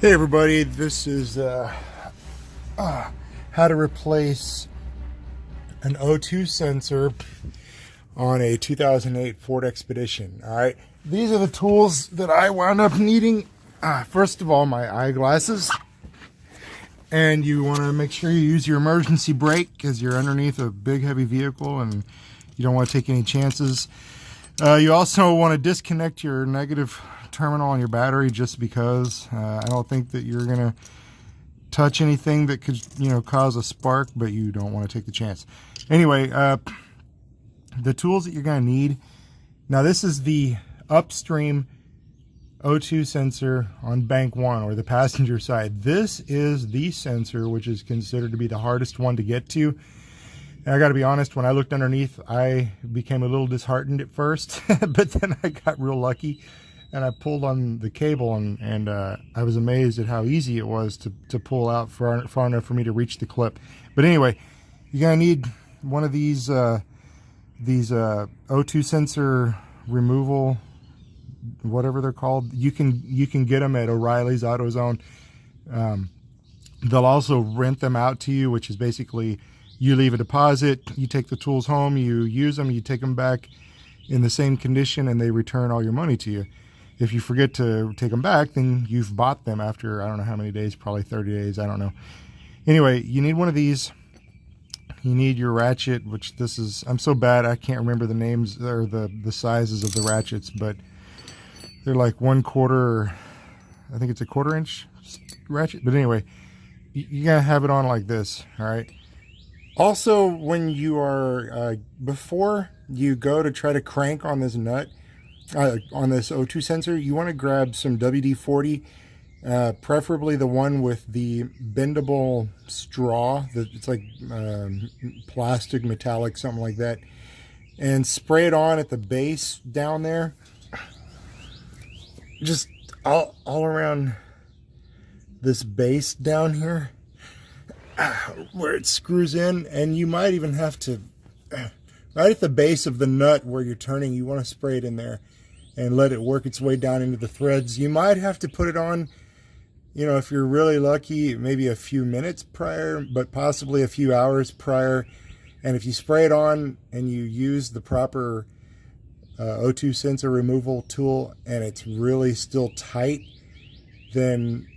Hey everybody, this is how to replace an O2 sensor on a 2008 Ford Expedition. Alright, these are the tools that I wound up needing. First of all, my eyeglasses. And you want to make sure you use your emergency brake because you're underneath a big heavy vehicle and you don't want to take any chances. You also want to disconnect your negative terminal on your battery just because. I don't think that you're going to touch anything that could, cause a spark, but you don't want to take the chance. Anyway, the tools that you're going to need. Now, this is the upstream O2 sensor on bank one, or the passenger side. This is the sensor which is considered to be the hardest one to get to. And I got to be honest, when I looked underneath, I became a little disheartened at first, but then I got real lucky and I pulled on the cable and I was amazed at how easy it was to pull out far enough for me to reach the clip. But anyway, you're going to need one of these O2 sensor removal, whatever they're called. You can get them at O'Reilly's AutoZone. They'll also rent them out to you, which is basically you leave a deposit, you take the tools home, you use them, you take them back in the same condition, and they return all your money to you. If you forget to take them back, then you've bought them after I don't know how many days, probably 30 days, I don't know. Anyway, you need one of these. You need your ratchet, which this is, I'm so bad I can't remember the names or the sizes of the ratchets, but they're like 1/4, I think it's a 1/4 inch ratchet. But anyway, you gotta have it on like this, all right? Also, when you are, before you go to try to crank on this nut, on this O2 sensor, you want to grab some WD-40, preferably the one with the bendable straw. It's like plastic, metallic, something like that. And spray it on at the base down there. Just all around this base down here, where it screws in. And you might even have to, right at the base of the nut where you're turning, you want to spray it in there and let it work its way down into the threads. You might have to put it on, if you're really lucky, maybe a few minutes prior, but possibly a few hours prior. And if you spray it on and you use the proper O2 sensor removal tool and it's really still tight, then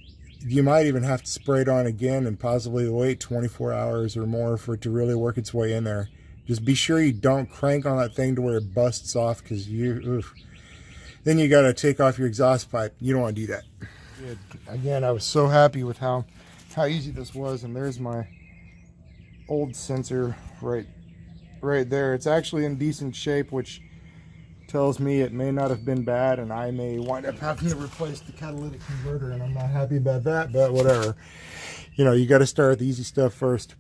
you might even have to spray it on again and possibly wait 24 hours or more for it to really work its way in there. Just be sure you don't crank on that thing to where it busts off, because then you got to take off your exhaust pipe. You don't want to do that. Again, I was so happy with how easy this was. And there's my old sensor right there. It's actually in decent shape, which tells me it may not have been bad, and I may wind up having to replace the catalytic converter, and I'm not happy about that, but whatever. You got to start with the easy stuff first.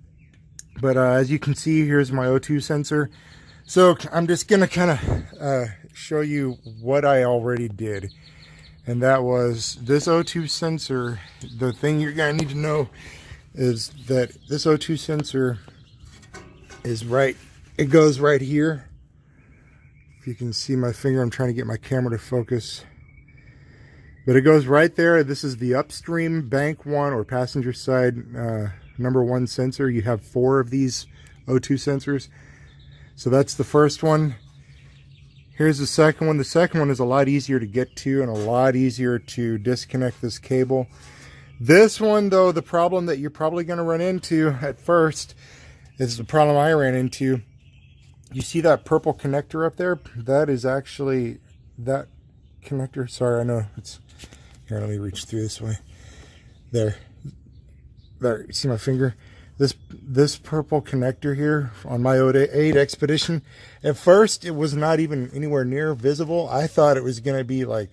But as you can see, here's my O2 sensor. So I'm just going to kind of show you what I already did. And that was this O2 sensor. The thing you're going to need to know is that this O2 sensor is it goes right here. If you can see my finger, I'm trying to get my camera to focus. But it goes right there. This is the upstream bank one, or passenger side number one sensor. You have 4 of these O2 sensors. So that's the first one. Here's the second one. The second one is a lot easier to get to and a lot easier to disconnect this cable. This one, though, the problem that you're probably going to run into at first is the problem I ran into. You see that purple connector up there? That is actually that connector. Sorry, I know it's here. Let me reach through this way. There. You see my finger? This purple connector here on my 08 Expedition, at first it was not even anywhere near visible. I thought it was going to be like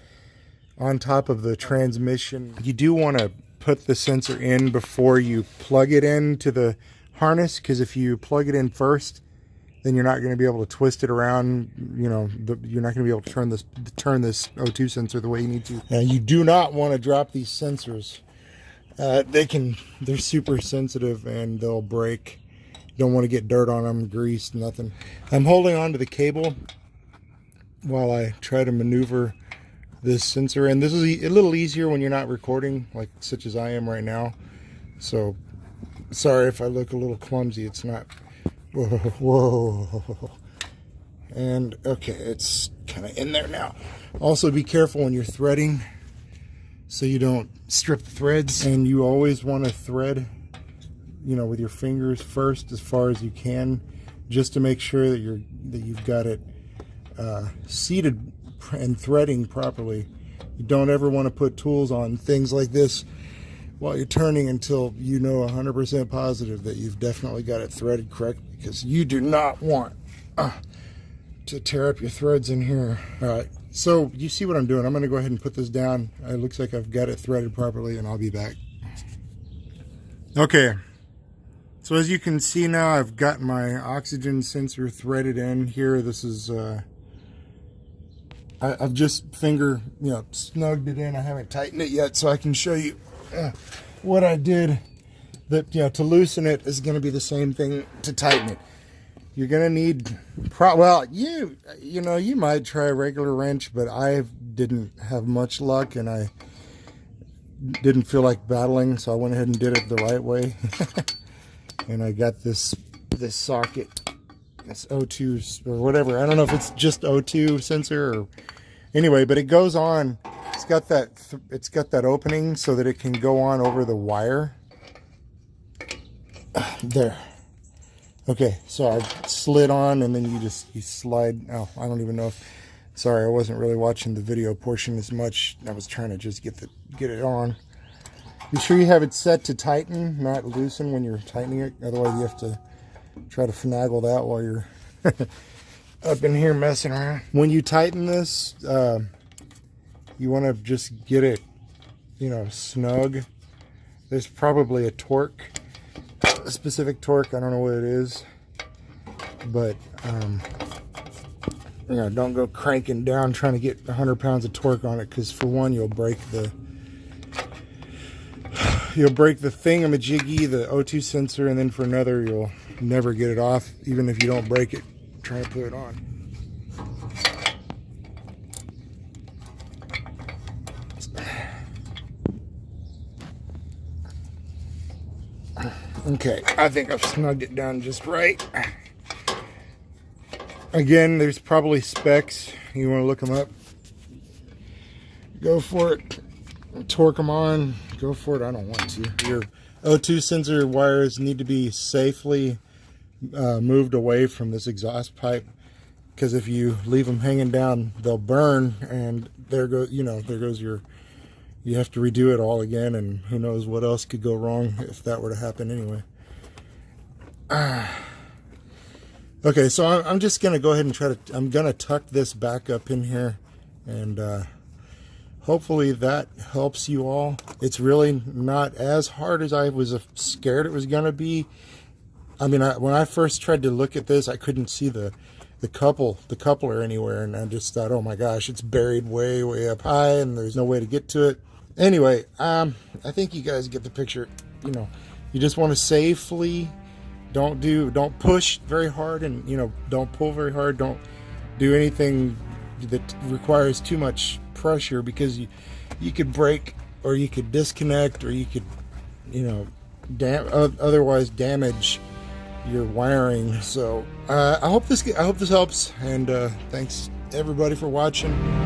on top of the transmission. You do want to put the sensor in before you plug it into the harness, because if you plug it in first, then you're not going to be able to twist it around. You're not going to be able to turn this O2 sensor the way you need to. Now, you do not want to drop these sensors. They're super sensitive and they'll break. You don't want to get dirt on them, grease, nothing. I'm holding on to the cable while I try to maneuver this sensor in. This is a little easier when you're not recording, like such as I am right now. So sorry if I look a little clumsy. It's not. Whoa. And okay, it's kind of in there now. Also be careful when you're threading so you don't strip the threads, and you always want to thread, you know, with your fingers first as far as you can, just to make sure that you've got it seated and threading properly. You don't ever want to put tools on things like this while you're turning until you know 100% positive that you've definitely got it threaded correctly, because you do not want to tear up your threads in here. All right, so you see what I'm doing. I'm going to go ahead and put this down. It looks like I've got it threaded properly, and I'll be back. Okay, so as you can see now, I've got my oxygen sensor threaded in here. This is I've just snugged it in. I haven't tightened it yet, so I can show you what I did. That to loosen it is going to be the same thing to tighten it. You're going to need, you might try a regular wrench, but I didn't have much luck, and I didn't feel like battling, so I went ahead and did it the right way. And I got this socket, this O2 or whatever. I don't know if it's just O2 sensor or anyway, but it goes on. It's got that opening so that it can go on over the wire. There. Okay, so I slid on, and then you slide. Oh, I don't even know if. Sorry, I wasn't really watching the video portion as much. I was trying to just get it on. Be sure you have it set to tighten, not loosen when you're tightening it. Otherwise, you have to try to finagle that while you're up in here messing around. When you tighten this, you want to just get it, snug. There's probably a torque. A specific torque, I don't know what it is, but don't go cranking down trying to get 100 pounds of torque on it, because for one, you'll break the thingamajiggy, the O2 sensor, and then for another, you'll never get it off. Even if you don't break it, try to put it on. Okay, I think I've snugged it down just right. Again, there's probably specs. You want to look them up. Go for it. Torque them on. Go for it. I don't want to. Your O2 sensor wires need to be safely moved away from this exhaust pipe, because if you leave them hanging down, they'll burn, and there goes your. You have to redo it all again, and who knows what else could go wrong if that were to happen anyway. Okay, so I'm just going to go ahead and I'm going to tuck this back up in here, and hopefully that helps you all. It's really not as hard as I was scared it was going to be. I mean, when I first tried to look at this, I couldn't see the coupler anywhere, and I just thought, oh my gosh, it's buried way up high, and there's no way to get to it. Anyway, I think you guys get the picture. You just want to safely, don't push very hard, and don't pull very hard. Don't do anything that requires too much pressure, because you could break, or you could disconnect, or you could otherwise damage your wiring. So I hope this helps, and thanks everybody for watching.